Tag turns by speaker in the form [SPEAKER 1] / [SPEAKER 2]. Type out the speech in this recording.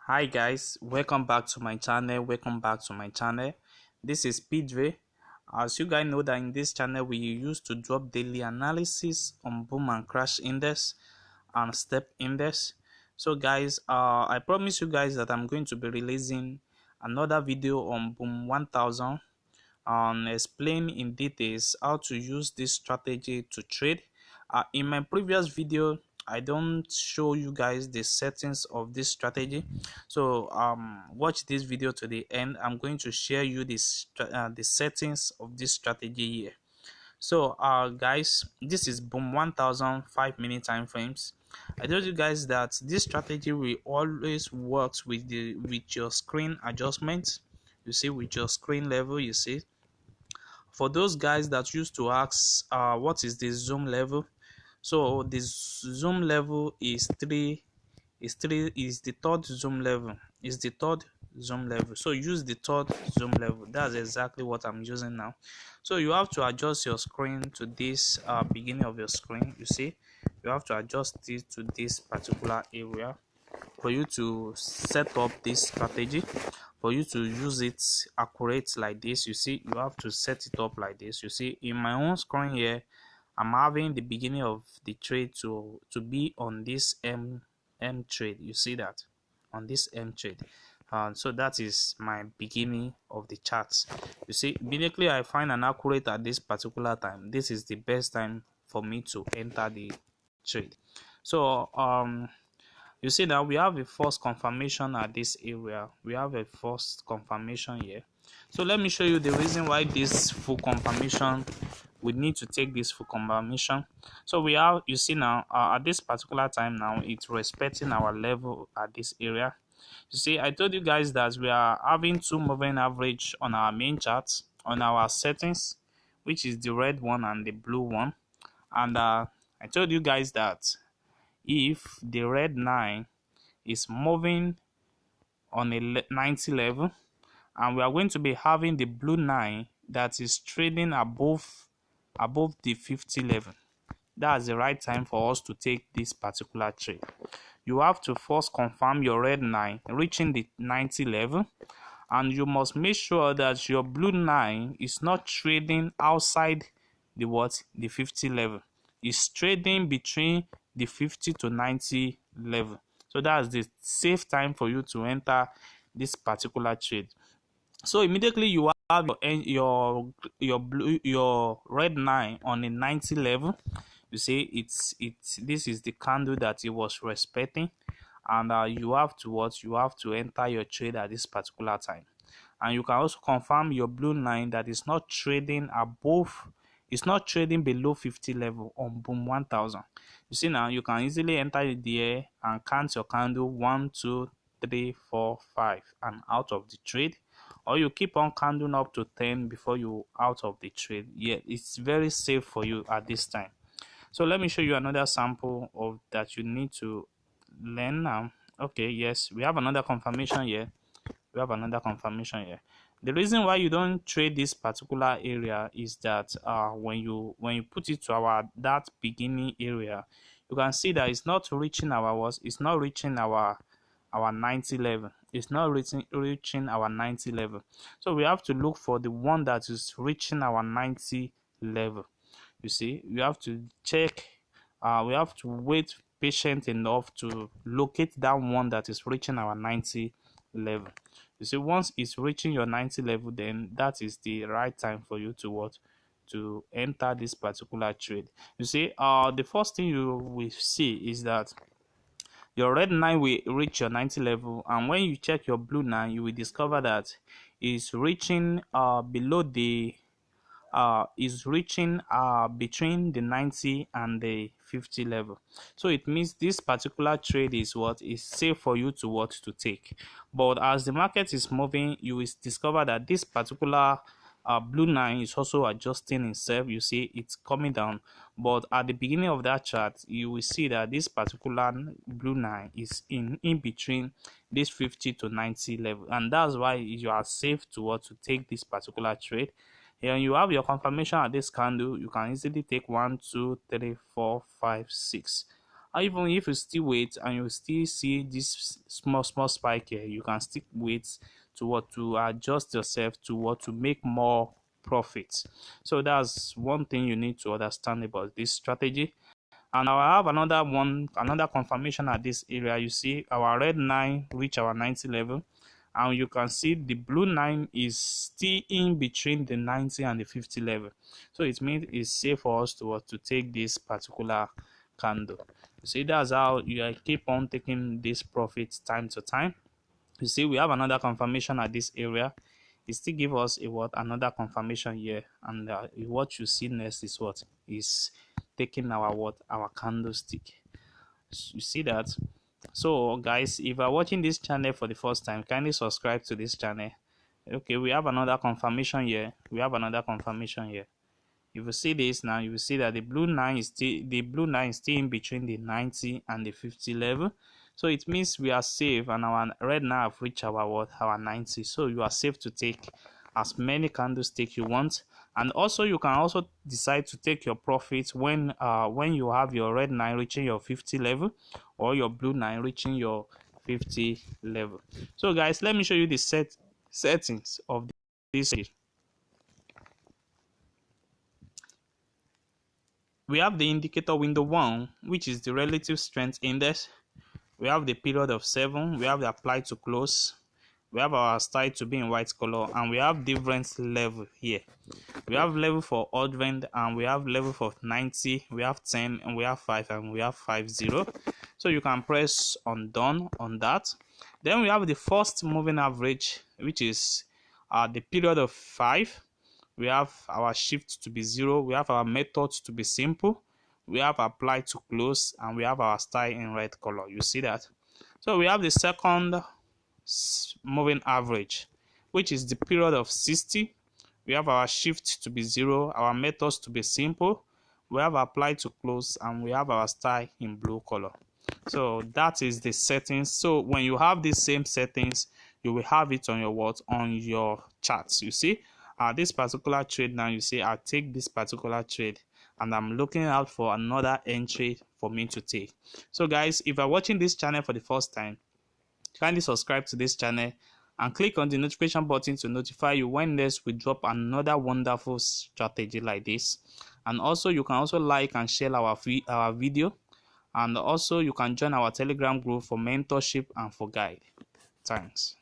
[SPEAKER 1] Hi guys, welcome back to my channel. This is Pidre. As you guys know that in this channel we used to drop daily analysis on boom and crash index and step index. So guys, I promise you guys that I'm going to be releasing another video on boom 1000 and explain in details how to use this strategy to trade. In my previous video, I don't show you guys the settings of this strategy, so watch this video to the end. I'm going to share you the settings of this strategy here. So guys, this is boom 1000 5-minute time frames. I told you guys that this strategy will always works with your screen adjustment. You see, with your screen level, you see. For those guys that used to ask what is the zoom level, so the zoom level is the third zoom level, so use the third zoom level. That's exactly what I'm using now. So you have to adjust your screen to this beginning of your screen. You see, you have to adjust it to this particular area for you to set up this strategy, for you to use it accurate like this. You see, you have to set it up like this. You see, in my own screen here, I'm having the beginning of the trade to be on this M trade. You see that on this M trade. So that is my beginning of the charts. You see, immediately I find an accurate at this particular time. This is the best time for me to enter the trade. So you see that we have a false confirmation at this area. We have a false confirmation here. So let me show you the reason why this full confirmation, we need to take this full confirmation. So we have, you see now, at this particular time now, it's respecting our level at this area. You see, I told you guys that we are having two moving average on our main chart, on our settings, which is the red one and the blue one. And I told you guys that if the red 9 is moving on a 90 level, and we are going to be having the blue 9 that is trading above the 50 level, that's the right time for us to take this particular trade. You have to first confirm your red 9 reaching the 90 level, and you must make sure that your blue 9 is not trading outside the 50 level. It's trading between the 50 to 90 level. So that's the safe time for you to enter this particular trade. So immediately you have your red 9 on a 90 level. You see, this is the candle that it was respecting, and you have to enter your trade at this particular time. And you can also confirm your blue 9 that is not trading below 50 level on boom 1000. You see, now you can easily enter there and count your candle 1 2 3 4 5 and out of the trade, or you keep on counting up to 10 before you out of the trade. Yeah, it's very safe for you at this time. So let me show you another sample of that you need to learn now. Okay, yes, we have another confirmation here. The reason why you don't trade this particular area is that when you put it to that beginning area, you can see that it's not reaching our 90 level. It's not reaching our 90 level. So we have to look for the one that is reaching our 90 level. You see, we have to check, we have to wait patient enough to locate that one that is reaching our 90 level. You see, once it's reaching your 90 level, then that is the right time for you to enter this particular trade. You see, the first thing you will see is that your red 9 will reach your 90 level, and when you check your blue 9, you will discover that it's reaching below the is reaching between the 90 and the 50 level. So it means this particular trade is safe for you to take. But as the market is moving, you will discover that this particular blue 9 is also adjusting itself. You see, it's coming down, but at the beginning of that chart, you will see that this particular blue 9 is in between this 50 to 90 level, and that's why you are safe to take this particular trade. Here you have your confirmation at this candle. You can easily take 1 2 3 4 5 6 Or even if you still wait and you still see this small spike here, you can still wait to what, to adjust yourself to what, to make more profits. So that's one thing you need to understand about this strategy. And I have another confirmation at this area. You see our red 9 reach our 90 level, and you can see the blue 9 is still in between the 90 and the 50 level. So it means it's safe for us to take this particular candle. You see, that's how you keep on taking this profit time to time. You see, we have another confirmation at this area. It still give us a what, another confirmation here, and what you see next is what is taking our what, our candlestick. You see that? So guys, if you are watching this channel for the first time, kindly subscribe to this channel. Okay, we have another confirmation here. We have another confirmation here. If you see this now, you will see that the blue 9 is still in between the 90 and the 50 level. So it means we are safe, and our red now have reached our what, our 90. So you are safe to take as many candlesticks you want. And also you can also decide to take your profits when you have your red 9 reaching your 50 level, or your blue 9 reaching your 50 level. So guys, let me show you the settings of this. We have the indicator window 1, which is the relative strength index. We have the period of 7. We have the apply to close. We have our style to be in white color, and we have different level here. We have level for odd trend, and we have level for 90. We have 10, and we have 5, and we have 50. So you can press on done on that. Then we have the first moving average, which is the period of 5. We have our shift to be 0. We have our method to be simple. We have apply to close, and we have our style in red color. You see that? So we have the second moving average, which is the period of 60. We have our shift to be 0, our methods to be simple. We have apply to close, and we have our style in blue color. So that is the settings. So when you have these same settings, you will have it on your what, on your charts. You see, this particular trade now, you see, I take this particular trade, and I'm looking out for another entry for me to take. So guys, if you're watching this channel for the first time, kindly subscribe to this channel and click on the notification button to notify you when next we drop another wonderful strategy like this. And also you can also like and share our video, and also you can join our Telegram group for mentorship and for guide. Thanks.